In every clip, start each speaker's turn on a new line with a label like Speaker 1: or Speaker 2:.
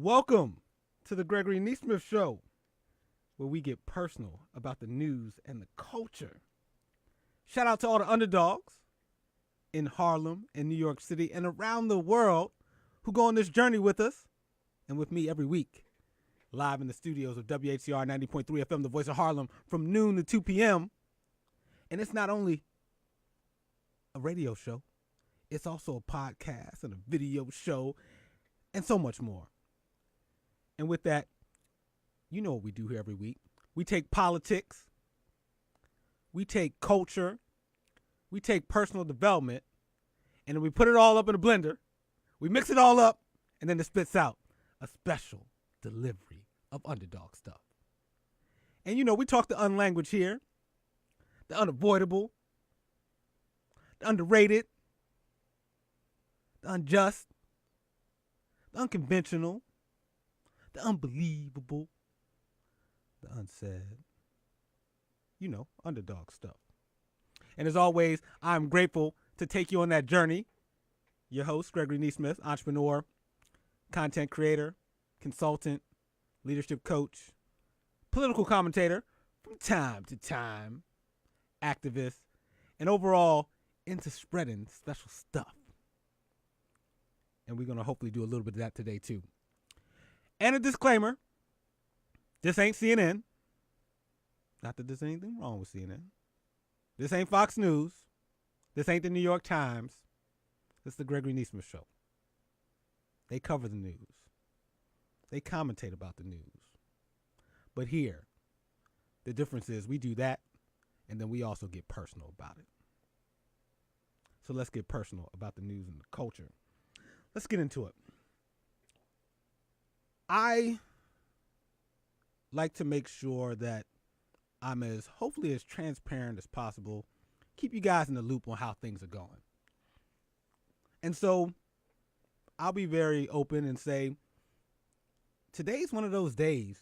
Speaker 1: Welcome to the Gregory Nesmith Show, where we get personal about the news and the culture. Shout out to all the underdogs in Harlem, in New York City, and around the world who go on this journey with us and with me every week, live in the studios of WHCR 90.3 FM, the voice of Harlem, from noon to 2 p.m. And it's not only a radio show, it's also a podcast and a video show and so much more. And with that, you know what we do here every week. We take politics, we take culture, we take personal development, and then we put it all up in a blender. We mix it all up, and then it spits out a special delivery of underdog stuff. And you know, we talk the unlanguage here, the unavoidable, the underrated, the unjust, the unconventional, the unbelievable, the unsaid, you know, underdog stuff. And as always, I'm grateful to take you on that journey. Your host, Gregory Nesmith, entrepreneur, content creator, consultant, leadership coach, political commentator from time to time, activist, and overall into spreading special stuff. And we're going to hopefully do a little bit of that today too. And a disclaimer, this ain't CNN. Not that there's anything wrong with CNN. This ain't Fox News. This ain't the New York Times. This is the Gregory Nesmith Show. They cover the news. They commentate about the news. But here, the difference is we do that, and then we also get personal about it. So let's get personal about the news and the culture. Let's get into it. I like to make sure that I'm hopefully as transparent as possible, keep you guys in the loop on how things are going. And so I'll be very open and say, today's one of those days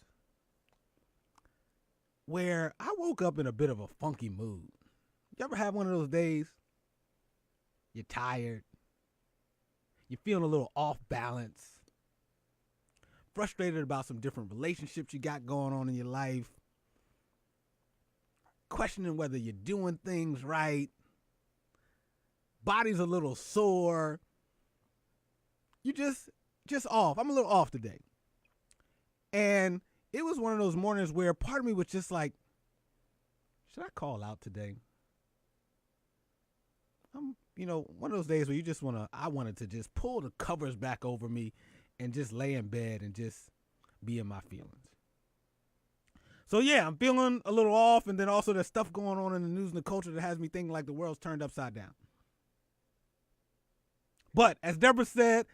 Speaker 1: where I woke up in a bit of a funky mood. You ever have one of those days? You're tired. You're feeling a little off balance. Frustrated about some different relationships you got going on in your life. Questioning whether you're doing things right. Body's a little sore. You just off. I'm a little off today. And it was one of those mornings where part of me was just like, should I call out today? One of those days where you just I wanted to just pull the covers back over me and just lay in bed and just be in my feelings. So yeah, I'm feeling a little off, and then also there's stuff going on in the news and the culture that has me thinking like the world's turned upside down. But as Deborah said,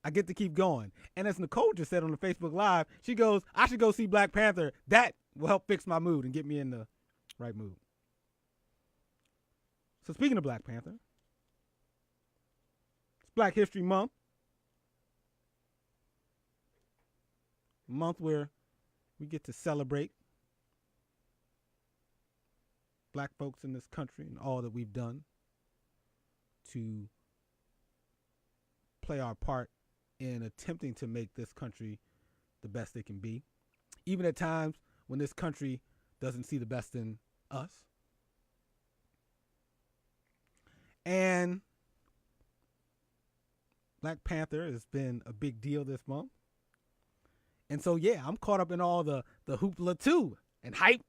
Speaker 1: I get to keep going. And as Nicole just said on the Facebook Live, she goes, I should go see Black Panther. That will help fix my mood and get me in the right mood. So speaking of Black Panther, it's Black History Month. A month where we get to celebrate black folks in this country and all that we've done to play our part in attempting to make this country the best it can be, even at times when this country doesn't see the best in us. And Black Panther has been a big deal this month. And so, yeah, I'm caught up in all the hoopla too and hype.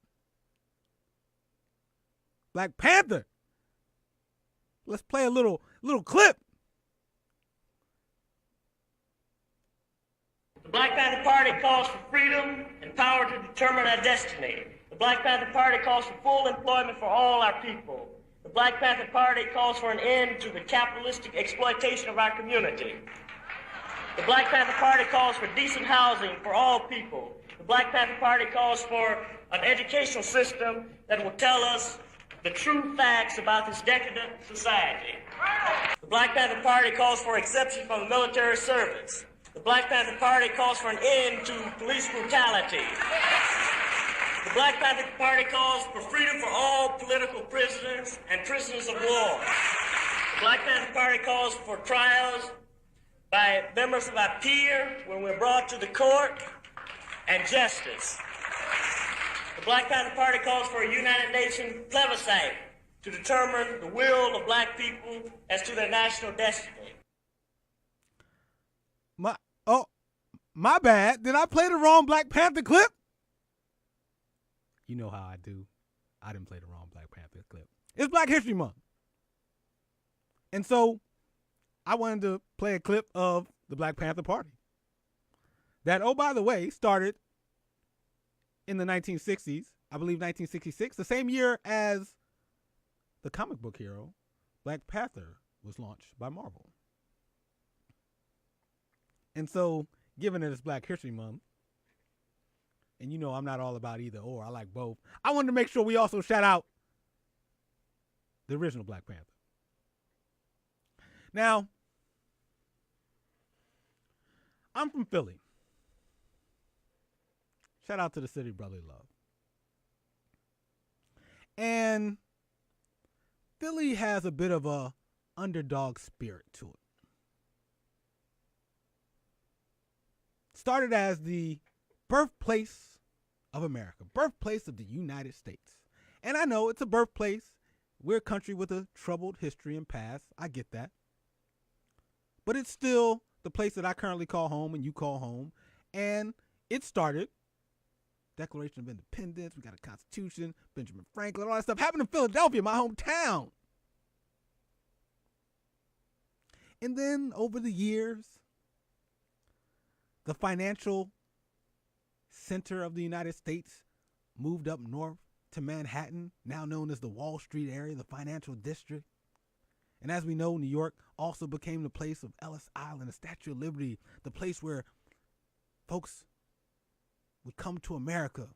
Speaker 1: Black Panther. Let's play a little clip.
Speaker 2: The Black Panther Party calls for freedom and power to determine our destiny. The Black Panther Party calls for full employment for all our people. The Black Panther Party calls for an end to the capitalistic exploitation of our community. The Black Panther Party calls for decent housing for all people. The Black Panther Party calls for an educational system that will tell us the true facts about this decadent society. The Black Panther Party calls for exemption from military service. The Black Panther Party calls for an end to police brutality. The Black Panther Party calls for freedom for all political prisoners and prisoners of war. The Black Panther Party calls for trials by members of our peer when we're brought to the court, and justice. The Black Panther Party calls for a United Nations plebiscite to determine the will of black people as to their national destiny.
Speaker 1: My bad. Did I play the wrong Black Panther clip? You know how I do. I didn't play the wrong Black Panther clip. It's Black History Month. And so I wanted to play a clip of the Black Panther Party that, oh, by the way, started in the 1960s, I believe 1966, the same year as the comic book hero Black Panther was launched by Marvel. And so, given that it's Black History Month, and you know I'm not all about either or, I like both, I wanted to make sure we also shout out the original Black Panther. Now, I'm from Philly. Shout out to the city brotherly love. And Philly has a bit of a underdog spirit to it. Started as the birthplace of America, birthplace of the United States. And I know it's a birthplace. We're a country with a troubled history and past. I get that. But it's still the place that I currently call home and you call home. And it started, Declaration of Independence, we got a Constitution, Benjamin Franklin, all that stuff happened in Philadelphia, my hometown. And then over the years, the financial center of the United States moved up north to Manhattan, now known as the Wall Street area, the financial district. And as we know, New York also became the place of Ellis Island, the Statue of Liberty, the place where folks would come to America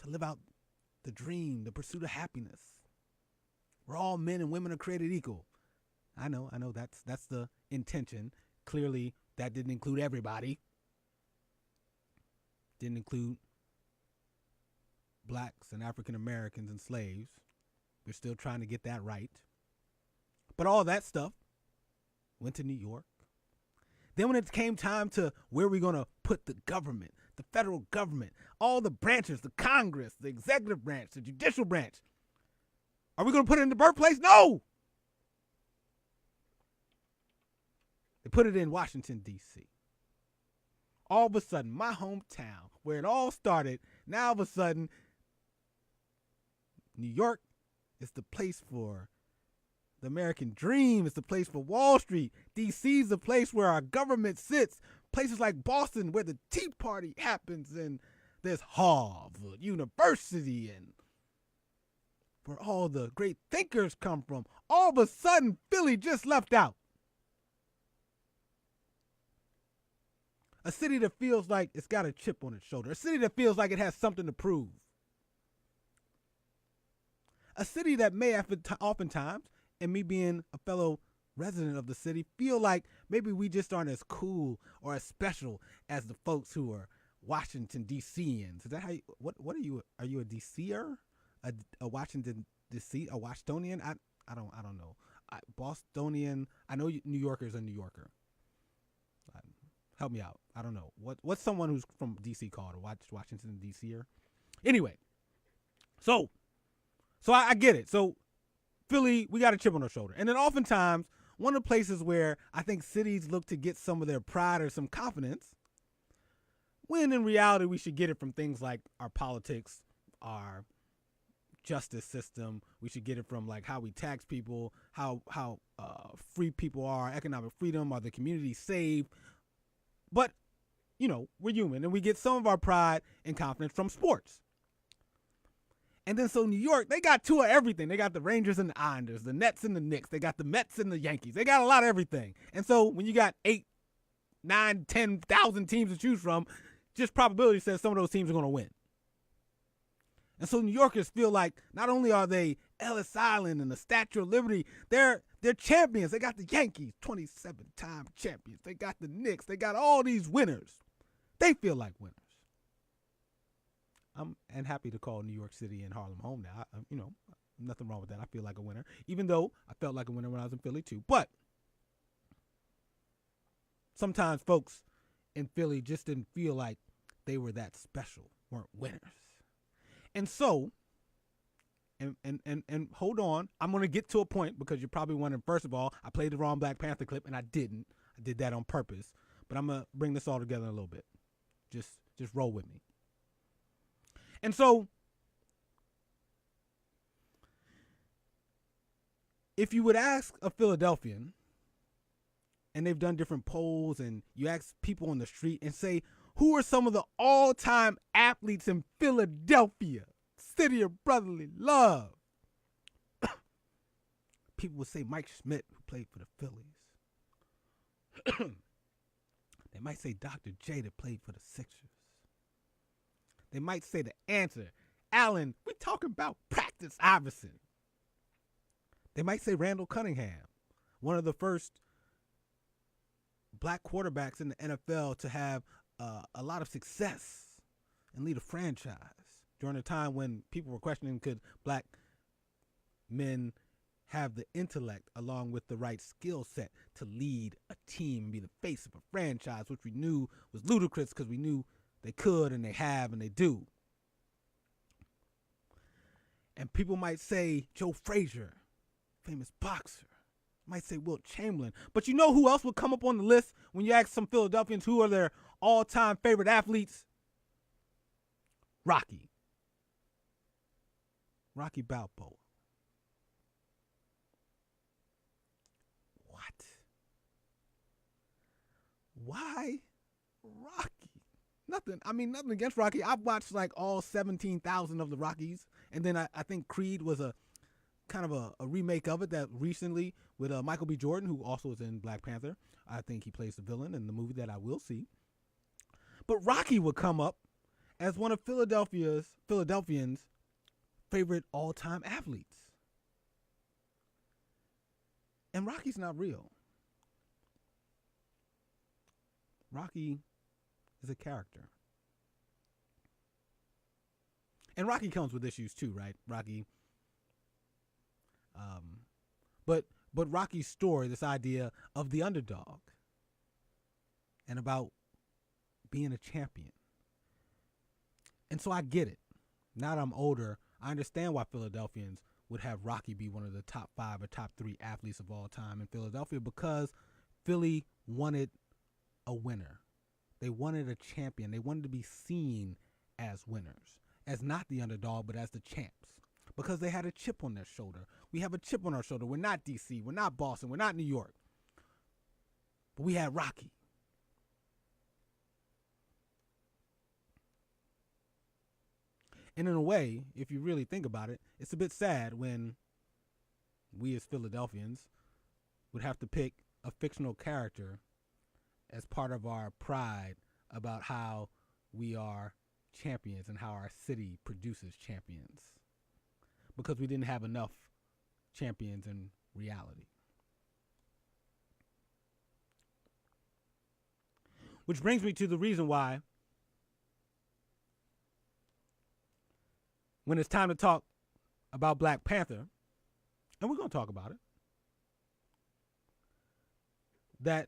Speaker 1: to live out the dream, the pursuit of happiness, where all men and women are created equal. I know, that's the intention. Clearly, that didn't include everybody. Didn't include blacks and African Americans and slaves. We're still trying to get that right. But all that stuff went to New York. Then when it came time to where we're going to put the government, the federal government, all the branches, the Congress, the executive branch, the judicial branch, are we going to put it in the birthplace? No! They put it in Washington, D.C. All of a sudden, my hometown, where it all started, now all of a sudden, New York is the place for the American dream. It's the place for Wall Street. D.C. is the place where our government sits. Places like Boston, where the Tea Party happens, and there's Harvard University, and where all the great thinkers come from. All of a sudden, Philly just left out. A city that feels like it's got a chip on its shoulder. A city that feels like it has something to prove. A city that may oftentimes, and me being a fellow resident of the city, feel like maybe we just aren't as cool or as special as the folks who are Washington, D.C.ians. Is that how you, what are you? Are you a D.C.er? A Washington, D.C., a Washingtonian? I don't know. Bostonian, I know New Yorker's a New Yorker. Help me out. I don't know. What's someone who's from D.C. called? A Washington, D.C.er? Anyway, so I get it. So Philly, we got a chip on our shoulder. And then oftentimes, one of the places where I think cities look to get some of their pride or some confidence, when in reality we should get it from things like our politics, our justice system. We should get it from like how we tax people, how free people are, economic freedom, are the communities saved. But, you know, we're human, and we get some of our pride and confidence from sports. And then so New York, they got two of everything. They got the Rangers and the Islanders, the Nets and the Knicks. They got the Mets and the Yankees. They got a lot of everything. And so when you got 8, 9, 10,000 teams to choose from, just probability says some of those teams are going to win. And so New Yorkers feel like not only are they Ellis Island and the Statue of Liberty, they're champions. They got the Yankees, 27-time champions. They got the Knicks. They got all these winners. They feel like winners. I'm happy to call New York City and Harlem home now. Nothing wrong with that. I feel like a winner, even though I felt like a winner when I was in Philly too. But sometimes folks in Philly just didn't feel like they were that special, weren't winners. And so, and hold on, I'm going to get to a point because you're probably wondering, first of all, I played the wrong Black Panther clip, and I didn't. I did that on purpose. But I'm going to bring this all together in a little bit. Just roll with me. And so, if you would ask a Philadelphian, and they've done different polls, and you ask people on the street and say, who are some of the all-time athletes in Philadelphia, city of brotherly love? People would say Mike Schmidt, who played for the Phillies. They might say Dr. J, that played for the Sixers. They might say the answer, Allen, we talking about Practice Iverson. They might say Randall Cunningham, one of the first black quarterbacks in the NFL to have a lot of success and lead a franchise during a time when people were questioning, could black men have the intellect along with the right skill set to lead a team and be the face of a franchise, which we knew was ludicrous because we knew they could and they have and they do. And people might say Joe Frazier, famous boxer. Might say Wilt Chamberlain. But you know who else would come up on the list when you ask some Philadelphians who are their all-time favorite athletes? Rocky. Rocky Balboa. What? Why Rocky? Nothing against Rocky. I've watched like all 17,000 of the Rockies. And then I think Creed was a kind of a remake of it that recently with Michael B. Jordan, who also is in Black Panther. I think he plays the villain in the movie that I will see. But Rocky would come up as one of Philadelphians' favorite all-time athletes. And Rocky's not real. Rocky is a character. And Rocky comes with issues too, right? Rocky. But Rocky's story, this idea of the underdog and about being a champion. And so I get it. Now that I'm older, I understand why Philadelphians would have Rocky be one of the top 5 or top 3 athletes of all time in Philadelphia, because Philly wanted a winner. They wanted a champion. They wanted to be seen as winners, as not the underdog, but as the champs. Because they had a chip on their shoulder. We have a chip on our shoulder. We're not D.C., we're not Boston, we're not New York. But we had Rocky. And in a way, if you really think about it, it's a bit sad when we as Philadelphians would have to pick a fictional character as part of our pride about how we are champions and how our city produces champions, because we didn't have enough champions in reality. Which brings me to the reason why when it's time to talk about Black Panther, and we're going to talk about it, that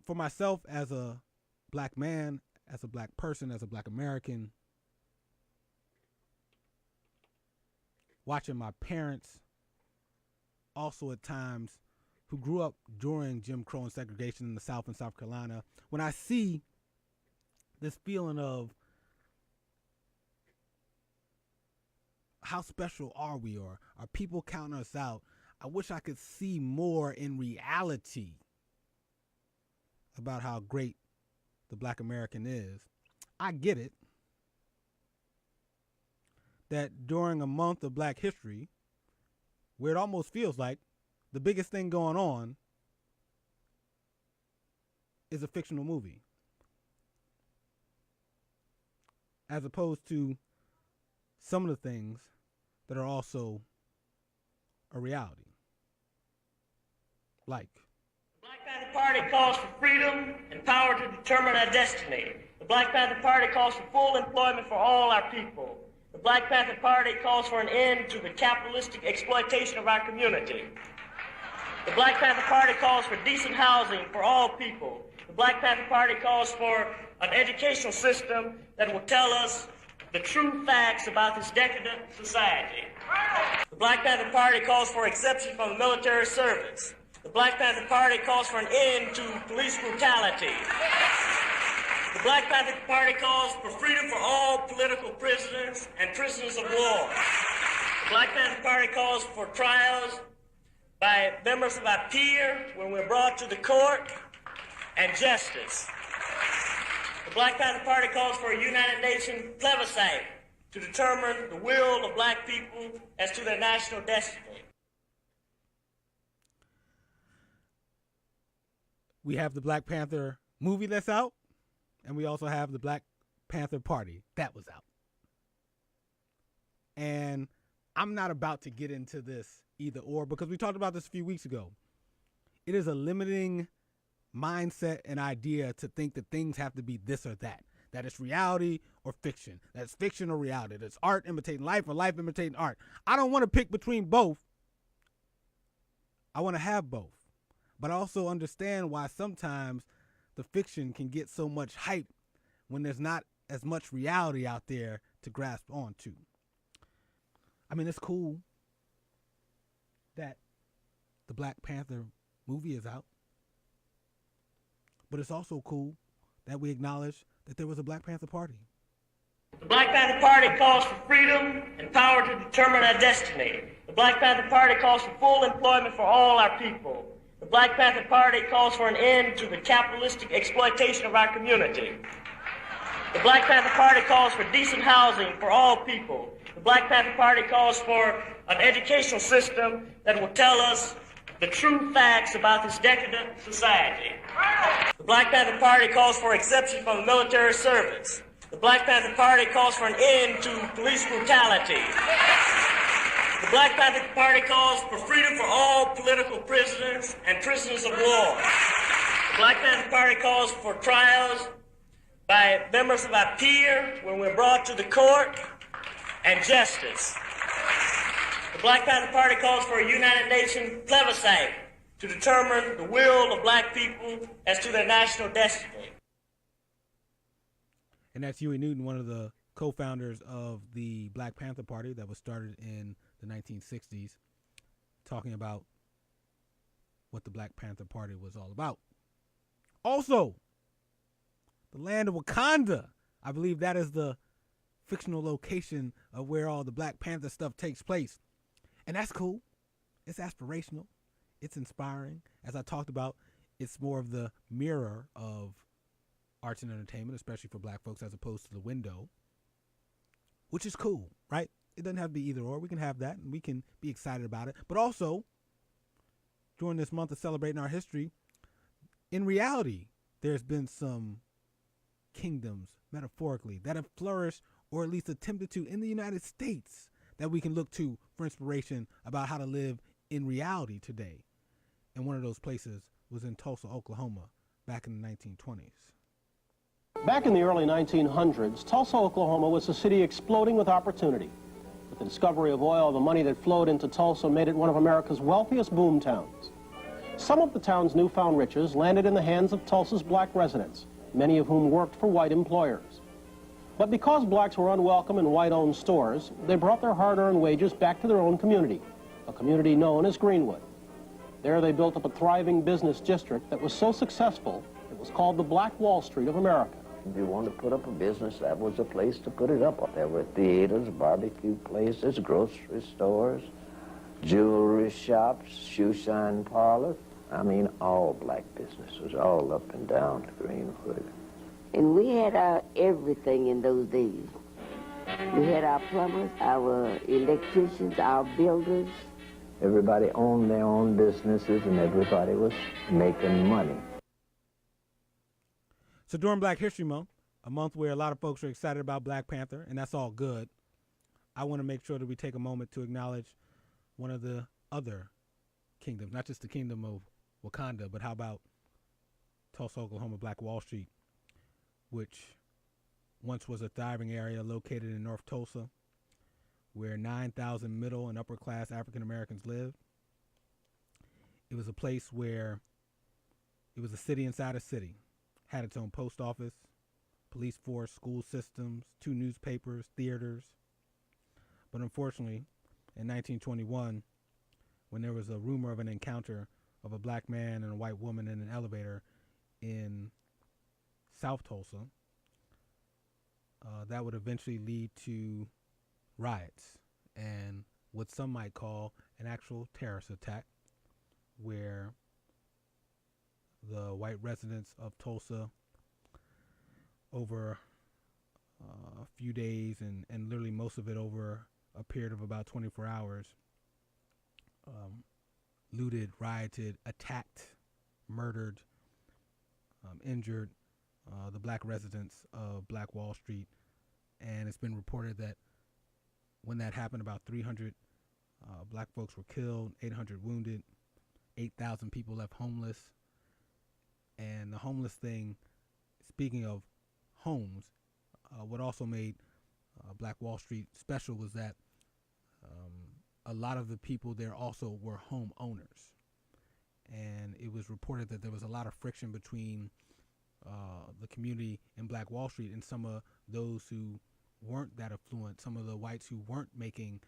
Speaker 1: for myself as a black man, as a black person, as a black American, watching my parents also at times who grew up during Jim Crow and segregation in the South and South Carolina, when I see this feeling of how special are we, or are people counting us out, I wish I could see more in reality about how great the black American is. I get it that during a month of Black History, where it almost feels like the biggest thing going on is a fictional movie, as opposed to some of the things that are also a reality. Like,
Speaker 2: the Black Panther Party calls for freedom and power to determine our destiny. The Black Panther Party calls for full employment for all our people. The Black Panther Party calls for an end to the capitalistic exploitation of our community. The Black Panther Party calls for decent housing for all people. The Black Panther Party calls for an educational system that will tell us the true facts about this decadent society. The Black Panther Party calls for exemption from military service. The Black Panther Party calls for an end to police brutality. The Black Panther Party calls for freedom for all political prisoners and prisoners of war. The Black Panther Party calls for trials by members of our peer when we're brought to the court, and justice. The Black Panther Party calls for a United Nations plebiscite to determine the will of black people as to their national destiny.
Speaker 1: We have the Black Panther movie that's out, and we also have the Black Panther Party that was out. And I'm not about to get into this either or, because we talked about this a few weeks ago. It is a limiting mindset and idea to think that things have to be this or that it's reality or fiction, that it's fiction or reality, that it's art imitating life or life imitating art. I don't want to pick between both. I want to have both. But I also understand why sometimes the fiction can get so much hype when there's not as much reality out there to grasp onto. I mean, it's cool that the Black Panther movie is out. But it's also cool that we acknowledge that there was a Black Panther Party.
Speaker 2: The Black Panther Party calls for freedom and power to determine our destiny. The Black Panther Party calls for full employment for all our people. The Black Panther Party calls for an end to the capitalistic exploitation of our community. The Black Panther Party calls for decent housing for all people. The Black Panther Party calls for an educational system that will tell us the true facts about this decadent society. The Black Panther Party calls for exemption from military service. The Black Panther Party calls for an end to police brutality. The Black Panther Party calls for freedom for all political prisoners and prisoners of war. The Black Panther Party calls for trials by members of our peer when we're brought to the court, and justice. The Black Panther Party calls for a United Nations plebiscite to determine the will of black people as to their national destiny.
Speaker 1: And that's Huey Newton, one of the co-founders of the Black Panther Party that was started in the 1960s, talking about what the Black Panther Party was all about. Also, the land of Wakanda. I believe that is the fictional location of where all the Black Panther stuff takes place. And that's cool. It's aspirational. It's inspiring. As I talked about, it's more of the mirror of arts and entertainment, especially for black folks, as opposed to the window, which is cool, right? It doesn't have to be either or. We can have that, and we can be excited about it. But also, during this month of celebrating our history, in reality, there's been some kingdoms, metaphorically, that have flourished or at least attempted to in the United States that we can look to for inspiration about how to live in reality today. And one of those places was in Tulsa, Oklahoma, back in the 1920s.
Speaker 3: Back in the early 1900s, Tulsa, Oklahoma was a city exploding with opportunity. With the discovery of oil, the money that flowed into Tulsa made it one of America's wealthiest boom towns. Some of the town's newfound riches landed in the hands of Tulsa's black residents, many of whom worked for white employers. But because blacks were unwelcome in white-owned stores, they brought their hard-earned wages back to their own community, a community known as Greenwood. There they built up a thriving business district that was so successful, it was called the Black Wall Street of America.
Speaker 4: If you wanted to put up a business, that was the place to put it up. There were theaters, barbecue places, grocery stores, jewelry shops, shoe shine parlors. I mean, all black businesses, all up and down Greenwood.
Speaker 5: And we had our everything in those days. We had our plumbers, our electricians, our builders.
Speaker 4: Everybody owned their own businesses and everybody was making money.
Speaker 1: So during Black History Month, a month where a lot of folks are excited about Black Panther, and that's all good, I want to make sure that we take a moment to acknowledge one of the other kingdoms, not just the kingdom of Wakanda, but how about Tulsa, Oklahoma, Black Wall Street, which once was a thriving area located in North Tulsa, where 9,000 middle and upper class African Americans lived. It was a place where it was a city inside a city. had its own post office, police force, school systems, 2 newspapers, theaters. But unfortunately, in 1921, when there was a rumor of an encounter of a black man and a white woman in an elevator in South Tulsa, that would eventually lead to riots and what some might call an actual terrorist attack, where the white residents of Tulsa, over a few days and literally most of it over a period of about 24 hours, looted, rioted, attacked, murdered, injured the black residents of Black Wall Street. And it's been reported that when that happened, about 300 black folks were killed, 800 wounded, 8,000 people left homeless. And the homeless thing, speaking of homes, what also made Black Wall Street special was that a lot of the people there also were home owners. And it was reported that there was a lot of friction between the community in Black Wall Street and some of those who weren't that affluent, some of the whites who weren't making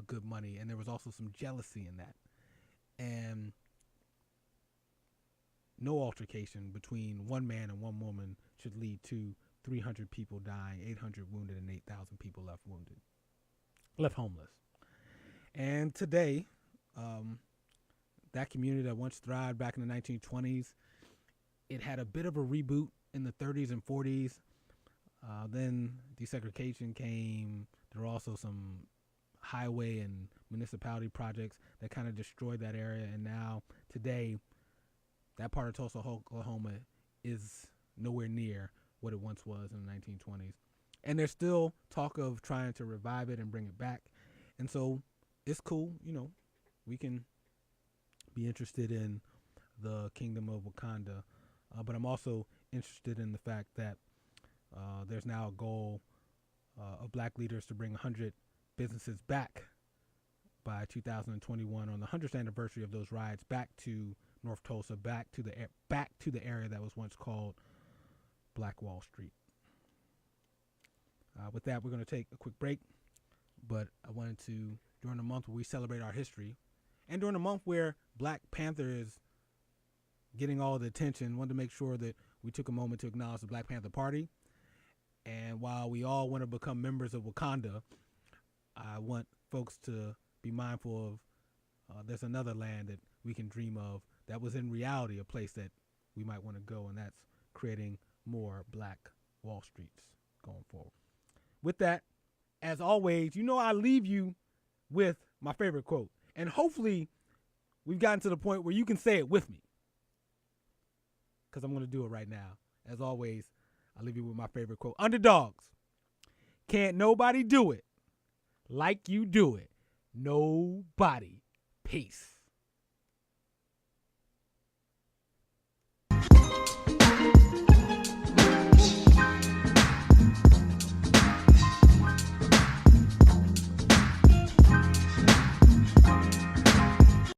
Speaker 1: good money. And there was also some jealousy in that. And no altercation between one man and one woman should lead to 300 people dying, 800 wounded, and 8,000 people left homeless. And today, that community that once thrived back in the 1920s, it had a bit of a reboot in the 30s and 40s. Then desegregation came. There were also some highway and municipality projects that kind of destroyed that area. And now, today, that part of Tulsa, Oklahoma is nowhere near what it once was in the 1920s. And there's still talk of trying to revive it and bring it back. And so it's cool, we can be interested in the kingdom of Wakanda. But I'm also interested in the fact that there's now a goal of black leaders to bring 100 businesses back by 2021 on the 100th anniversary of those riots, back to North Tulsa, back to the area that was once called Black Wall Street. With that, we're going to take a quick break, but I wanted to, during the month where we celebrate our history, and during the month where Black Panther is getting all the attention, wanted to make sure that we took a moment to acknowledge the Black Panther Party. And while we all want to become members of Wakanda, I want folks to be mindful of there's another land that we can dream of that was in reality a place that we might want to go, and that's creating more Black Wall Streets going forward. With that, as always, I leave you with my favorite quote. And hopefully we've gotten to the point where you can say it with me, because I'm going to do it right now. As always, I leave you with my favorite quote. Underdogs, can't nobody do it like you do it. Nobody. Peace.